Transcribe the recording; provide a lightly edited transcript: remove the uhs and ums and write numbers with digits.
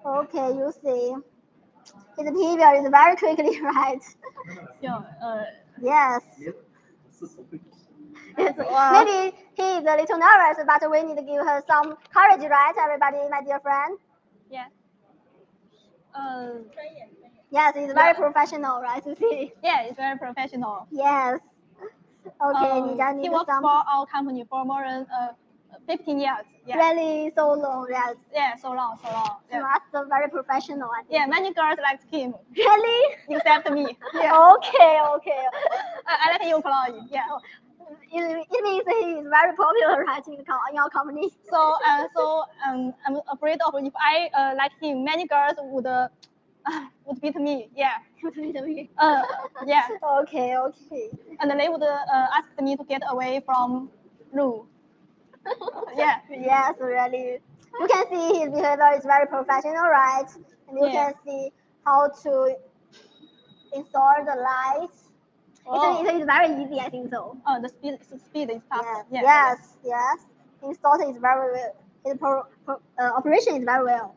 Okay, you see. His behavior is very quickly, right? Yeah. Yes. Yes. Wow. Maybe he is a little nervous, but we need to give her some courage, right, everybody, my dear friend? Yeah. Yes, he's very professional, right? You see. Yeah, it's very professional. Yes. Okay, 你讲 He 你的 works some for our company for more than 15 years. Yeah. really so long, yes. Yeah, so long. He Yeah. must very professional, I think. Yeah, many girls like him, Really? except me. Yeah. Okay. I like you, Chloe. Yeah. It means he is very popular, right, in your company. So I'm afraid of if I like him, many girls would beat me. Yeah. Yeah. Okay. And they would ask me to get away from Lu. Yeah. Yes, really. You can see his behavior is very professional, right? And you Yeah. can see how to install the lights. Oh. It's very easy, I think so. The speed is fast. Yes. Install is very well. His operation is very well.